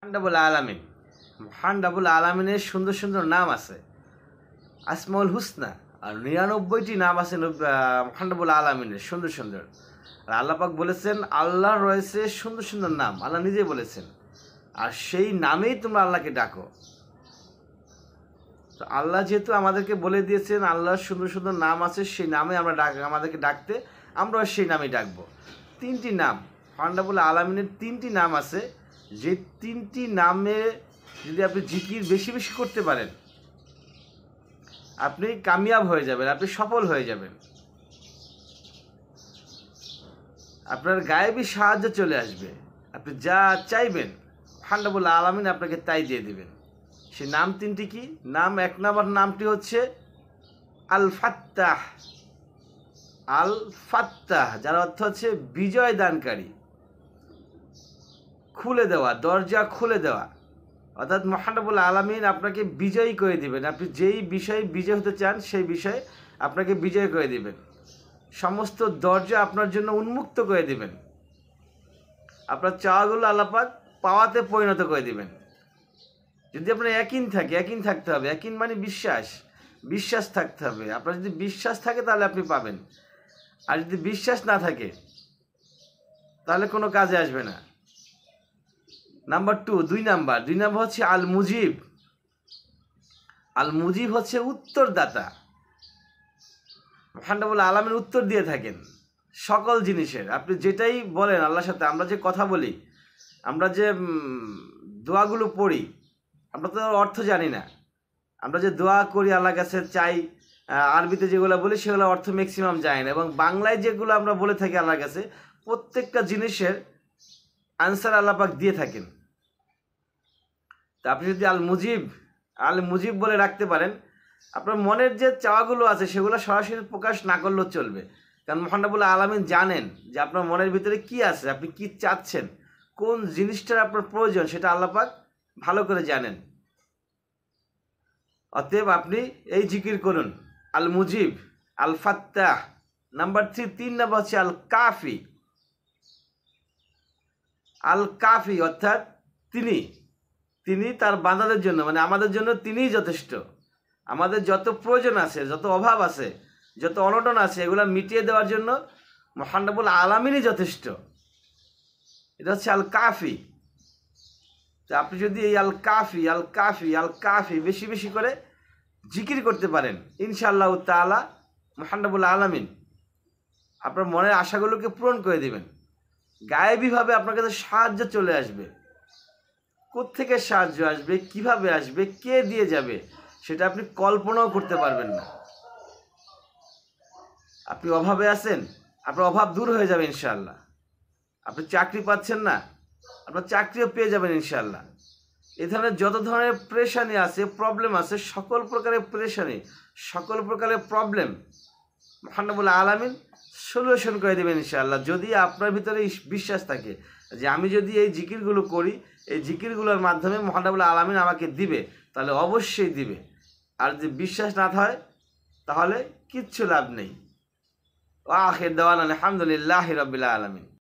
মহান আলামিন, মহান রাব্বুল আলামিনের সুন্দর সুন্দর নাম আছে, আসমাউল হুসনা, আর 99টি নাম আছে মহান রাব্বুল আলামিনের সুন্দর সুন্দর। আর আল্লাহ পাক বলেছেন আল্লাহর রয়েছে সুন্দর সুন্দর নাম, আল্লাহ নিজে বলেছেন, আর সেই নামেই তোমরা আল্লাহকে ডাকো। তো আল্লাহ যেহেতু আমাদেরকে বলে দিয়েছেন আল্লাহর সুন্দর সুন্দর নাম আছে, সেই নামে আমরা আমাদেরকে ডাকতে, আমরা সেই নামেই ডাকবো। 3টি নাম মহান রাব্বুল আলামিনের, 3টি নাম আছে, যে 3টি নামে যদি আপনি জিকির বেশি বেশি করতে পারেন আপনি কামিয়াব হয়ে যাবেন, আপনি সফল হয়ে যাবেন, আপনার গায়েবী সাহায্য চলে আসবে, আপনি যা চাইবেন মহান রাব্বুল আলামিন আপনাকে তাই দিয়ে দেবেন। সেই নাম 3টি কি? নাম 1 নম্বর নামটি হচ্ছে আল ফাত্তাহ। আল ফাত্তাহ যার অর্থ হচ্ছে বিজয় দানকারী, খুলে দেওয়া, দরজা খুলে দেওয়া, অর্থাৎ মহান রাব্বুল আলামিন আপনাকে বিজয়ী করে দিবেন। আপনি যেই বিষয়ে বিজয় হতে চান সেই বিষয়ে আপনাকে বিজয় করে দিবেন, সমস্ত দরজা আপনার জন্য উন্মুক্ত করে দিবেন, আপনার চাওয়াগুলো আল্লাহ পাক পাওয়াতে পরিণত করে দিবেন। যদি আপনার ইয়াকিন থাকতে হবে, ইয়াকিন মানে বিশ্বাস থাকতে হবে। আপনার যদি বিশ্বাস থাকে তাহলে আপনি পাবেন, আর যদি বিশ্বাস না থাকে তাহলে কোনো কাজে আসবে না। নাম্বার 2 নাম্বার হচ্ছে আল মুজিব। আল মুজিব হচ্ছে উত্তরদাতা। মহান রাব্বুল আলামিন উত্তর দিয়ে থাকেন সকল জিনিসের। আপনি যেটাই বলেন আল্লাহর সাথে, আমরা যে কথা বলি, আমরা যে দোয়াগুলো পড়ি, আমরা তো অর্থ জানি না, আমরা যে দোয়া করি আল্লাহর কাছে চাই, আরবিতে যেগুলো বলি সেগুলো অর্থ ম্যাক্সিমাম যায় না, এবং বাংলায় যেগুলো আমরা বলে থাকি আল্লাহর কাছে প্রত্যেকটা জিনিসের আনসার আল্লাহ পাক দিয়ে থাকেন। তা আপনি যদি আল মুজিব বলে রাখতে পারেন, আপনার মনের যে চাওয়াগুলো আছে সেগুলো সরাসরি প্রকাশ না করলেও চলবে, কারণ মহান রাব্বুল আলামিন জানেন যে আপনার মনের ভিতরে কি আছে, আপনি কি চাচ্ছেন, কোন জিনিসটার আপনার প্রয়োজন সেটা আল্লাহ পাক ভালো করে জানেন। অতএব আপনি এই জিকির করুন, আল মুজিব, আল ফাত্তাহ। নাম্বার 3 নাম্বার হচ্ছে আল কাফি। আল কাফি অর্থাৎ তিনি তার বান্দাদের জন্য, মানে আমাদের জন্য তিনিই যথেষ্ট। আমাদের যত প্রয়োজন আছে, যত অভাব আছে, যত অনটন আছে, এগুলো মিটিয়ে দেওয়ার জন্য মহান রাব্বুল আলামিনই যথেষ্ট। এটা হচ্ছে আল কাফি। তো আপনি যদি এই আল কাফি বেশি বেশি করে জিকির করতে পারেন, ইনশাআল্লাহ তাআলা মহান রাব্বুল আলামিন আপনার মনের আশাগুলোকে পূরণ করে দিবেন। গায়েবীভাবে আপনার কাছে সাহায্য চলে আসবে। কোত্থেকে সাহায্য আসবে, কিভাবে আসবে, কে দিয়ে যাবে, সেটা আপনি কল্পনাও করতে পারবেন না। আপনি অভাবে আছেন, আপনার অভাব দূর হয়ে যাবে ইনশাআল্লাহ। আপনি চাকরি পাচ্ছেন না, আপনার চাকরিও পেয়ে যাবেন ইনশাআল্লাহ। এ ধরনের যত ধরনের প্রেশানি আছে, প্রবলেম আছে, সকল প্রকারের প্রেশানি, সকল প্রকারের প্রবলেম মহান রাব্বুল আলামিন সলিউশন করে দেবেন ইনশাআল্লাহ, যদি আপনার ভিতরে বিশ্বাস থাকে যে আমি যদি এই জিকিরগুলো করি, এই জিকিরগুলোর মাধ্যমে মহান রাব্বুল আলামিন আমাকে দিবে, তাহলে অবশ্যই দিবে। আর যদি বিশ্বাস না হয় তাহলে কিচ্ছু লাভ নেই। আখির দাওয়ানা আলহামদুলিল্লাহি রাব্বিল আলামিন।